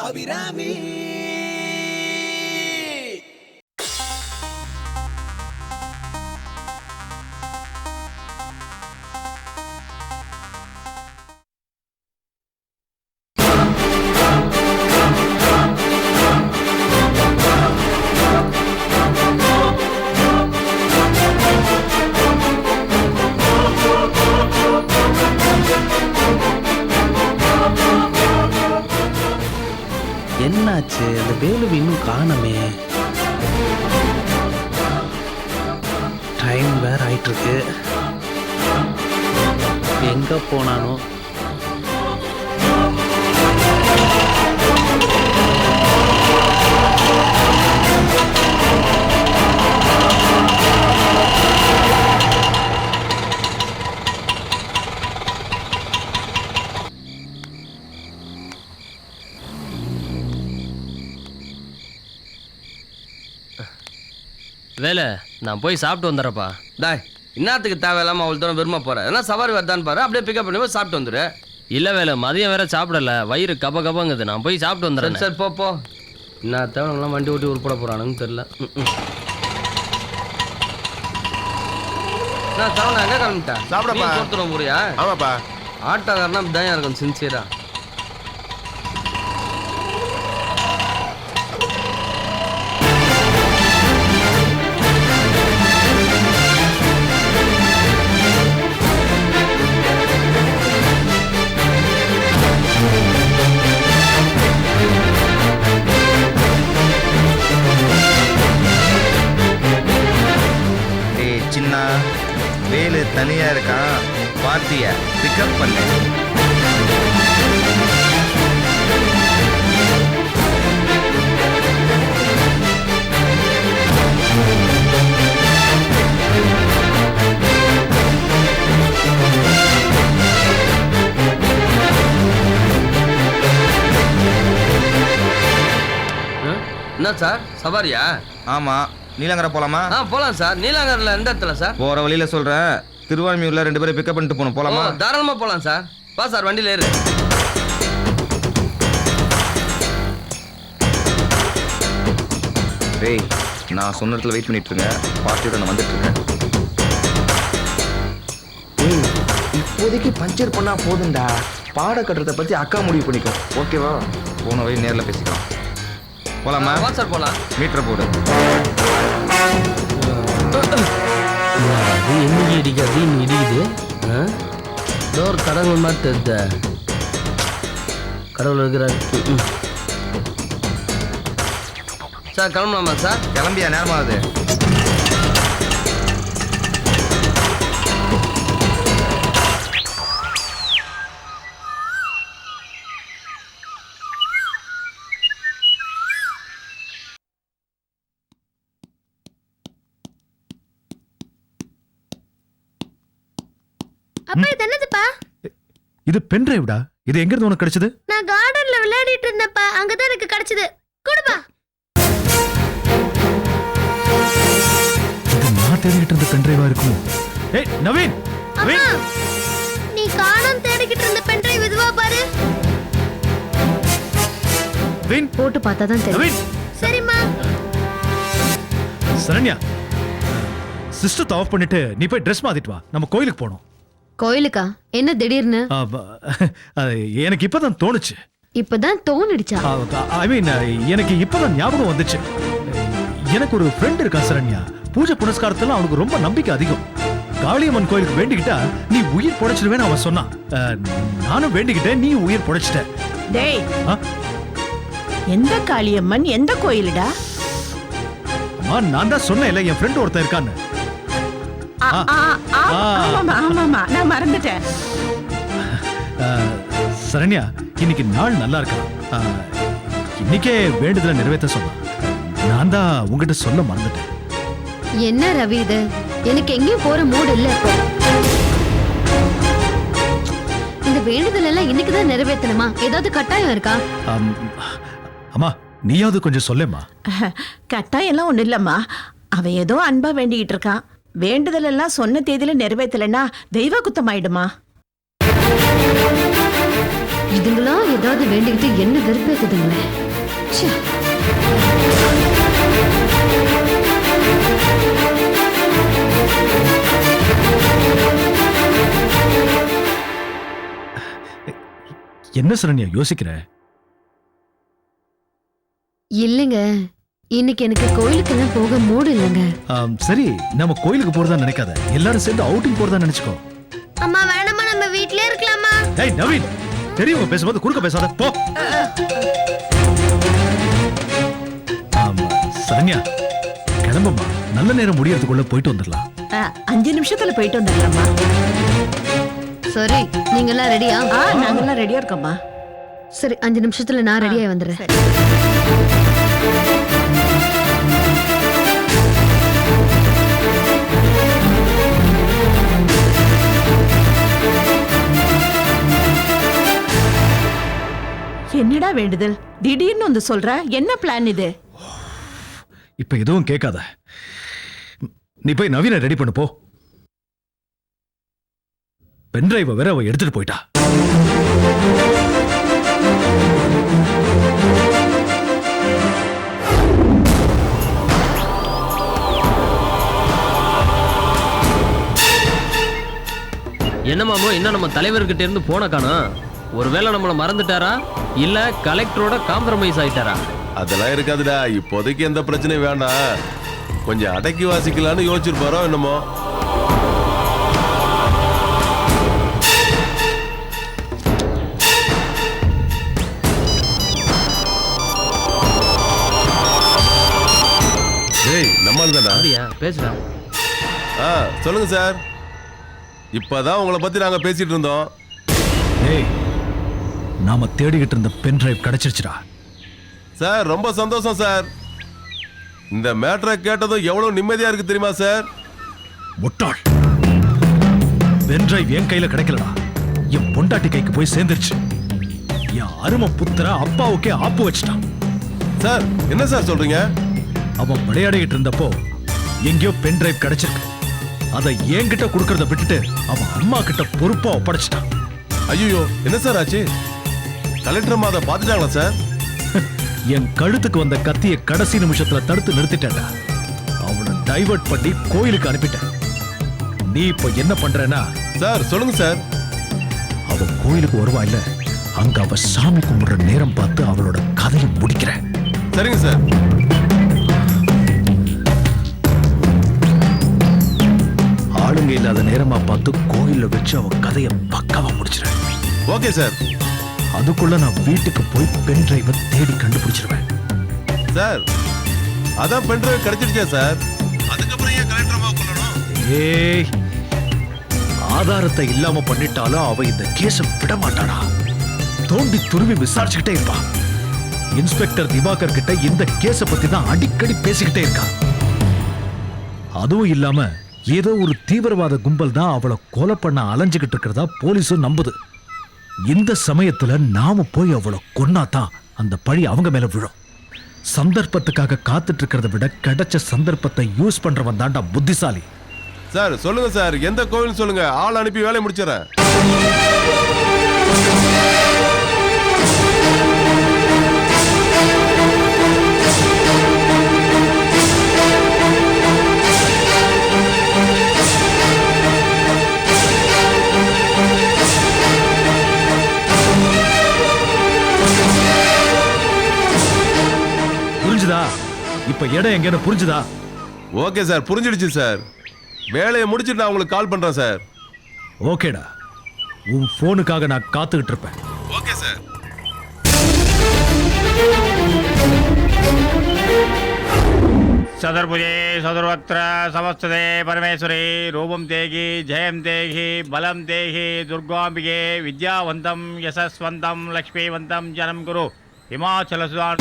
அபிராமி. என்னாச்சு? அந்த வேலுவை இன்னும் காணமே. டைம் வேற ஆயிட்டு இருக்கு. எங்க போனானோ? வேலை நான் போய் சாப்பிட்டு வந்துடுறப்பா. டாய் இன்னத்துக்கு தேவையில்லாமல் அவ்வளோ தூரம் விரும்ப போகிறேன். ஏன்னா சவாரி வருதான்னு பாரு, அப்படியே பிக்கப் பண்ணி போய் சாப்பிட்டு வந்துடு. இல்லை வேலை மதியம் வேற சாப்பிடல, வயிறு கப கபங்குது. நான் போய் சாப்பிட்டு வந்துடுறேன். சரி போ. என்ன தேவைலாம் வண்டி ஓட்டி உருப்பட போகிறானுன்னு தெரில. நான் தவணை எங்கே கிளம்பிட்டேன்? சாப்பிடப்பா. கொடுத்துருவோம் புரியா? ஆமாப்பா. ஆட்டோக்காரனா தயம் இருக்கும் சின்சியரா. சின்ன வேலு தனியா இருக்கான், பார்ட்டிய பிக்கப் பண்ணு. என்ன சார் சவாரியா? ஆமா, நீலங்கரை போலாமா? போகலாம் சார். நீலாங்கரில் எந்த இடத்துல சார்? போற வழியில சொல்றேன். திருவான்மியூர்ல 2 பேரும் பிக்கப் பண்ணிட்டு போகணும். போலாமா? தாராளமாக போகலாம் சார். வா சார், வண்டியில் ஏறு. டேய், நான் சொன்ன இடத்துல வெயிட் பண்ணிட்டு இருங்க. பார்ட்டியோட நான் வந்துட்டு இருக்கேன். இப்போதைக்கு பஞ்சர் பண்ணா போதும்டா. பாட கட்டுறதை பத்தி அக்கா முடிவு பண்ணிக்கும். ஓகேவா? போன வழி நேரில் பேசிக்கலாம். போலாமா? வா சார் போகலாம். மீட்டரை போடு. அது என்னைக்கு இடிக்காது, இன்னும் இடிக்குது. டோர் கடவுள் மாதிரி தெரியுத. கடவுள் இருக்கிறார். சார் கிளம்பலாமா சார்? கிளம்பியா? நேரமாகுது. அப்பா இது என்னதுப்பா? இது பென் டிரைவ்டா. இது எங்க இருந்து உனக்கு கிடைச்சது? நான் கார்டன்ல விளையாடிட்டு இருந்தப்பா, அங்கதான் எனக்கு கிடைச்சது. கொடுப்பா. இது நான் தேடிட்டு இருந்த பென் டிரைவா இருக்குமோ? ஏய் நவீன், அம்மா, நீ காணோம் தேடிக்கிட்டு இருந்த பென் டிரைவ் இதுவா பாரு. நவீன், போட்டு பார்த்தா தான் தெரியும். நவீன். சரிம்மா. சரண்யா, சிஸ்டத்தை ஆஃப் பண்ணிட்டு நீ போய் ட்ரெஸ் மாத்திட்டு வா. நம்ம கோயிலுக்கு போகணும். கோயிலுக்கா? என்ன திடீர்னு? எனக்கு இப்பதான் தோணுச்சு. இப்பதான் தோணுடுச்சா? ஐ மீன், எனக்கு இப்பதான் ஞாபகம் வந்துச்சு. எனக்கு ஒரு ஃப்ரெண்ட் இருக்கா சரண்யா. பூஜை புனஸ்காரத்துல அவனுக்கு ரொம்ப நம்பிக்கை அதிகம். காளியம்மன் கோயிலுக்கு வேண்டிக்கிட்டா நீ உயிர் பொழைச்சிடுவேன்னு அவன் சொன்னான். நானும் வேண்டிக்கிட்டேன், நீ உயிர் பொழைச்சிட்ட. டேய், எந்த காளியம்மன், எந்த கோயிலுடா? அம்மா, நான் தான் சொன்னேன்ல என் ஃப்ரெண்ட் ஒருத்தன் இருக்கான்னு. ஆமாமா, நான் மறந்துட்டேன். சரண்யா, இன்னைக்கு நாள் நல்லா இருக்கா? இன்னைக்கே வேண்டுதலை நிறைவேற்ற சொன்னா. நான் தான் உங்ககிட்ட சொல்ல மறந்துட்டேன். என்ன ரவி இது? எனக்கு எங்கேயும் போற மூடு இல்ல இப்போ. இந்த வேண்டுதல் எல்லாம் இன்னைக்குதான் நிறைவேற்றணுமா? ஏதாவது கட்டாயம் இருக்கா? அம்மா, நீயாவது கொஞ்சம் சொல்லேம்மா. கட்டாயம் எல்லாம் ஒண்ணு இல்லம்மா. அவன் ஏதோ அன்பா வேண்டிக்கிட்டு இருக்கான். வேண்டுதல் எல்லாம் சொன்ன தேதியில நிறைவேற்றலைன்னா தெய்வ குத்தம் ஆயிடுமா? இதுங்களாம் ஏதாவது வேண்டிக்கிட்டு என்ன வெறுப்பேக்குதுங்களே. ச்சே. என்ன சரண்யா யோசிக்கிற? இல்லைங்க, இன்னைக்கு எனக்கு கோயிலுக்கெல்லாம் போக மூடு இல்லைங்க. சரி, நம்ம கோயிலுக்கு போறதா நினைக்காத, எல்லாரும் சேர்ந்து அவுட்டிங் போறதா நினைச்சுக்கோ. அம்மா வேணாமா, நம்ம வீட்லயே இருக்கலாமா? ஏய் நவீன், பெரியவங்க பேசும்போது குறுக்க பேசாத போ. சரண்யா கிளம்புமா, நல்ல நேரம் முடியறதுக்குள்ள போயிட்டு வந்துடலாம். 5 நிமிஷத்துல போயிட்டு வந்துடலாமா? சரி, நீங்க எல்லாம் ரெடியா? நாங்கெல்லாம் ரெடியா இருக்கோம்மா. சரி, 5 நிமிஷத்துல நான் ரெடியாகி வந்துடுறேன். என்னடா வேண்டுதல், திடீர்னு வந்து சொல்ற? என்ன பிளான் இது? இப்ப எதுவும் கேட்காத, நீ போய் நவீனை ரெடி பண்ணு போ. பென்டிரைவ வேற அவ எடுத்துட்டு போயிட்டா. என்ன மாமோ, இன்னும் நம்ம தலைவர்கிட்ட இருந்து போன காணோம். ஒருவேளை நம்மள மறந்துட்டாரா இல்ல கலெக்டரோட காம்ப்ரமைஸ் ஆயிட்டாரா? அதெல்லாம் இருக்காதுடா, இப்போதைக்கு எந்த பிரச்சனையும் வேண்டாம், கொஞ்சம் அடக்கி வாசிக்கலான்னு யோசிச்சிருப்பாரோ என்னமோ. டேய் நம்மால் தானா? அப்படியா, பேசுடா. சொல்லுங்க சார். இப்பதான் உங்களை பத்தி நாங்க பேசிட்டு இருந்தோம். ஏய், நாம தேடிக்கிட்டு இருந்த பென்டிரைவ் கிடைச்சிருச்சுடா. சார் ரொம்ப சந்தோஷம் சார். இந்த மேட்டரை கேட்டதும் எவ்வளவு நிம்மதியா இருக்கு தெரியுமா சார்? முட்டாள், பென்டிரைவ் என் கையில கிடைக்கலடா, என் பொண்டாட்டி கைக்கு போய் சேர்ந்துருச்சு. என் அருமை புத்திர அப்பாவுக்கே ஆப்பு வச்சுட்டான். சார் என்ன சார் சொல்றீங்க? அவன் விளையாடிக்கிட்டு இருந்தப்போ எங்கேயோ பென்டிரைவ் கிடைச்சிருக்கு. அதை என்கிட்ட கொடுக்கறத விட்டுட்டு அவன் அம்மா கிட்ட பொறுப்பா ஒப்படைச்சிட்டான். ஐயோ, என்ன சார் ஆச்சு? கலெக்டர் அம்மா அதை பார்த்துட்டாங்களா சார்? என் கழுத்துக்கு வந்த கத்தியை கடைசி நிமிஷத்துல தடுத்து நிறுத்திட்டேன்டா. அவனை டைவர்ட் பண்ணி கோயிலுக்கு அனுப்பிட்டேன். நீ இப்ப என்ன பண்றேன்னா? சார் சொல்லுங்க சார். அவன் கோயிலுக்கு வருவா இல்ல, அங்க அவ சாமி கும்பிடுற நேரம் பார்த்து அவளோட கதையை முடிக்கிறேன். சரிங்க சார். ஆளுங்க இல்லாத நேரமா பார்த்து கோயில்ல வச்சு அவ கதையை பக்காவா முடிச்சிருவேன். Okay sir. அதுக்குள்ள நான் வீட்டுக்கு போய் பென் டிரைவை தேடி கண்டுபிடிச்சிருவேன். சார் அதான் பென் டிரைவ் கிடைச்சிருச்சா சார்? அதுக்கப்புறம் ஏன் கலெக்டர் அம்மா கொல்லணும்? ஏய், ஆதாரத்தை இல்லாம பண்ணிட்டாலும் அவ இந்த கேஸை விட மாட்டாடா. தோண்டி துருவி விசாரிச்சுக்கிட்டே இருப்பா. இன்ஸ்பெக்டர் திவாகர் கிட்ட இந்த கேஸை பத்தி தான் அடிக்கடி பேசிக்கிட்டே இருக்கா. அதுவும் இல்லாம ஏதோ ஒரு தீவிரவாத கும்பல் தான் அவளை கொலை பண்ண அலைஞ்சுகிட்டு இருக்கிறதா போலீஸும் நம்புது. இந்த சமயத்துல நாம போய் அவளை கொன்னாதான் அந்த பழி அவங்க மேல விழும். சந்தர்ப்பத்துக்காக காத்துட்டு இருக்கிறத விட கிடைச்ச சந்தர்ப்பத்தை யூஸ் பண்றவன் தாண்டா புத்திசாலி. சார் சொல்லுங்க சார், எந்த கோவில் சொல்லுங்க, ஆள் அனுப்பி வேலையை முடிச்சிடறேன். புரிஞ்சுதா? இப்ப இடம் எங்கன்னு புரிஞ்சுதா? ஓகே சார், புரிஞ்சிடுச்சு சார். வேலையை முடிச்சிட்டு நான் உங்களுக்கு கால் பண்றேன் சார். ஓகேடா, உன் போனுக்காக நான் காத்துக்கிட்டு இருப்பேன். Okay sir. சதுர்புஜே சதுர்வக்ர சமஸ்ததே பரமேஸ்வரி ரூபம் தேகி ஜெயம் தேகி பலம் தேகி துர்காம்பிகே வித்யாவந்தம் யசஸ்வந்தம் லக்ஷ்மிவந்தம் ஜனம் குரு ஹிமாச்சல சுதான்.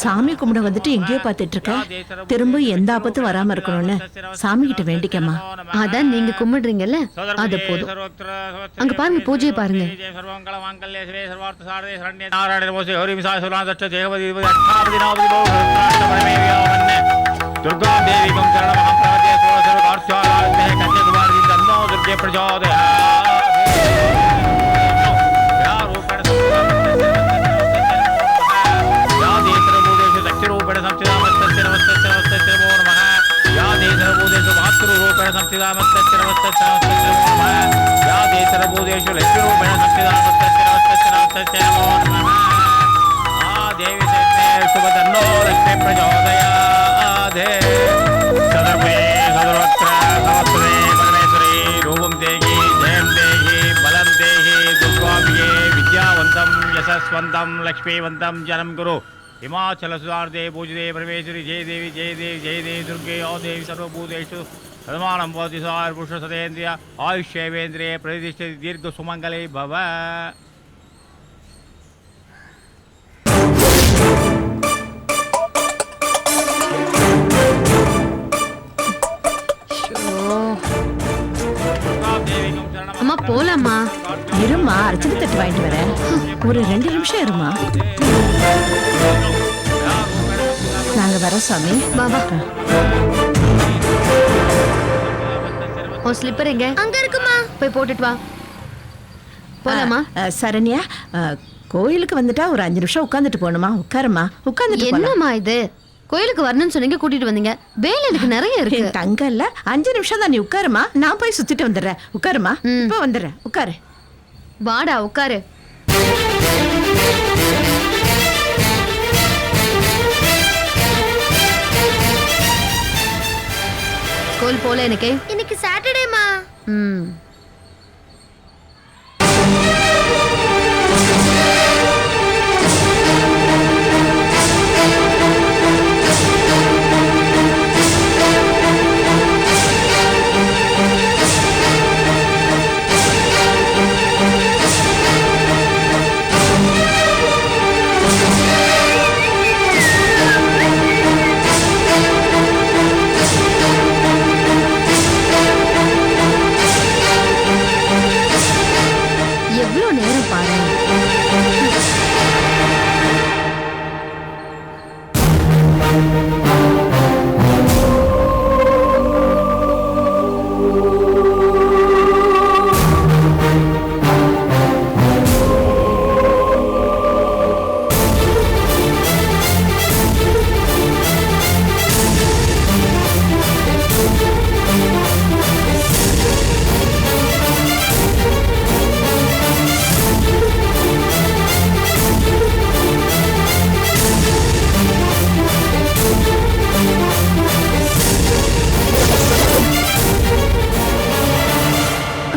சாமி கும்பிட வந்துட்டு எங்கேயோ பார்த்துட்டு இருக்க. திரும்ப எந்த ஆபத்தும் வராம இருக்கணும்னு சாமி கிட்ட வேண்டிக்கம்மா. அதான் நீங்க கும்பிடுறீங்கல்ல, அது போதும். அங்க பாருங்க, பூஜையை பாருங்க. दुर्गा देवी कं शरण महाप्रभते सोलसर्व कार्त्यालय कन्याकुमारी तन्नो दुर्गे प्रचोदयात् या रूपेण या देशरभूतेषु दक्षिणरूपेण संस्थितामस्तस्य नमस्तस्य नमस्तस्य नमो नमः या देशरभूतेषु मातृरूपेण संस्थितामस्तस्य नमस्तस्य नमस्तस्य नमो नमः या देशरभूतेषु लक्ष्मीरूपेण संस्थितामस्तस्य नमस्तस्य नमस्तस्य नमो नमः आ देवी चैत्ये शुभतन्नो लक्ष्मी प्रचोदयात् सदर्भे सदरोत्र समस्ते परमेश्वरी रूपं देहि जयं देहि बलं देहि दुर्गाम्बिके विद्यावन्तं यशस्वन्तं लक्ष्मीवन्तं जनं कुरु हिमाचल सुधार्दे पूजिते परमेश्वरी जय देवी जय देवी जय देवी दुर्गे ओ देवी सर्वभूतेषु सदमानं भवति सार पुरुष सदेन्द्रिय आयुष्येवेन्द्रिये प्रतिष्ठिते दीर्घ सुमङ्गले भव அம்மா போலாமா? இருமா, அர்ச்சனை தட்டு வாங்கிட்டு வரேன். ஒரு 2 நிமிஷம் இருமா. நாங்க வரோம் சாமி. பாபா, உன் ஸ்லிப்பர் எங்க? அங்க இருக்குமா? போய் போட்டுட்டு வா. போலாமா? சரண்யா, கோயிலுக்கு வந்துட்டா ஒரு 5 நிமிஷம் உட்காந்துட்டு போகணுமா? உட்காருமா, உட்காந்துட்டு போலாம். என்னம்மா இது? கோயிலுக்கு வரணும்னு சொன்னீங்க, கூட்டிட்டு வந்தீங்க. வேலை எனக்கு நிறைய இருக்கு. தங்க இல்ல, 5 நிமிஷம் தான். நீ உட்காருமா, நான் போய் சுத்திட்டு வந்துடுறேன். உட்காருமா, இப்ப வந்துடுறேன். உட்காரு. வாடா உட்காரு. ஸ்கூல் போல எனக்கு இன்னைக்கு சாட்டர்டேமா. எவ்வளவு நேரம் பாரு.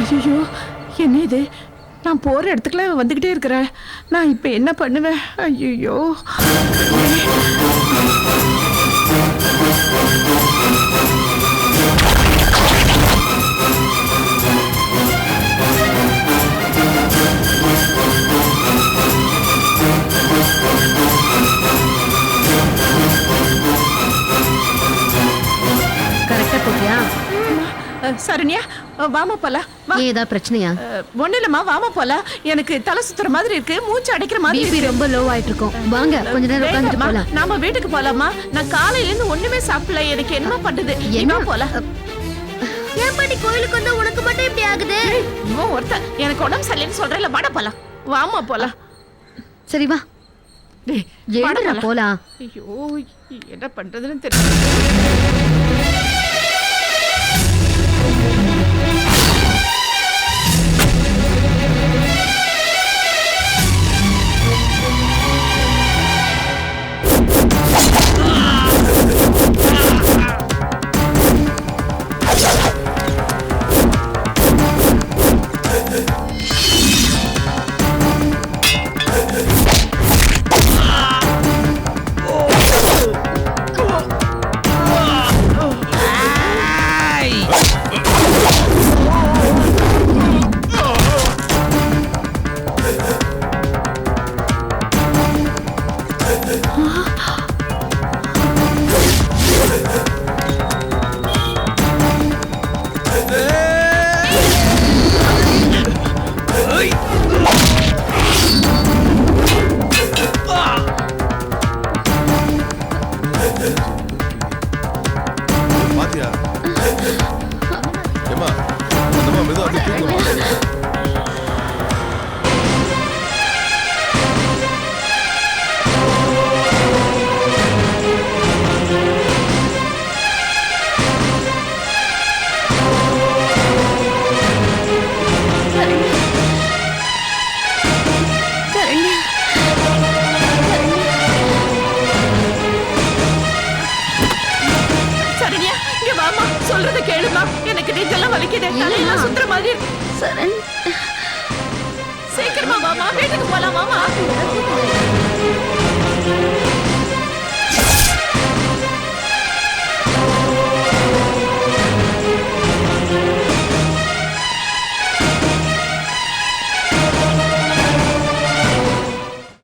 ஐயோ, என்ன இது? நான் போற இடத்துக்குள்ள வந்துகிட்டே இருக்கிறேன். நான் இப்ப என்ன பண்ணுவேன்? ஐயோ, கரெக்டா போட்டியா? சரண்யா, வாமா போலாம். ஏதா பிரச்சனையா? ஒண்ணு இல்லம்மா, வாமா போலாம். எனக்கு தலை சுத்துற மாதிரி இருக்கு, மூச்சு அடைக்கிற மாதிரி பிபி ரொம்ப லோ ஆயிட்டு இருக்கும். வாங்க கொஞ்ச நேரம் உட்கார்ந்துட்டு போலாம். நாம வீட்டுக்கு போலாமா? நான் காலையில இருந்து ஒண்ணுமே சாப்பிடல. எனக்கு என்ன பண்ணுது? என்ன போலாம்? ஏன் பாட்டி கோயிலுக்கு வந்தா உனக்கு மட்டும் இப்படி ஆகுது? இவன் ஒருத்தன் எனக்கு உடம்பு சரியில்லைன்னு சொல்றேன்ல, வாட போலாம். வாமா போலாம். சரி வா, எழுந்துடா போலாம். ஐயோ, என்ன பண்றதுன்னு தெரியல. ஏமா அந்தம்மா மெதுவா அப்படி தூக்குமா. சரண்யா இங்க வாமா, சொல்றத கேளுமா. எனக்கு நெஞ்செல்லாம் வலிக்குது, தலையெல்லாம் சுத்துற மாதிரி இருக்கு. சரண் சீக்கிரமா வாமா, வீட்டுக்கு போலாம் வாமா.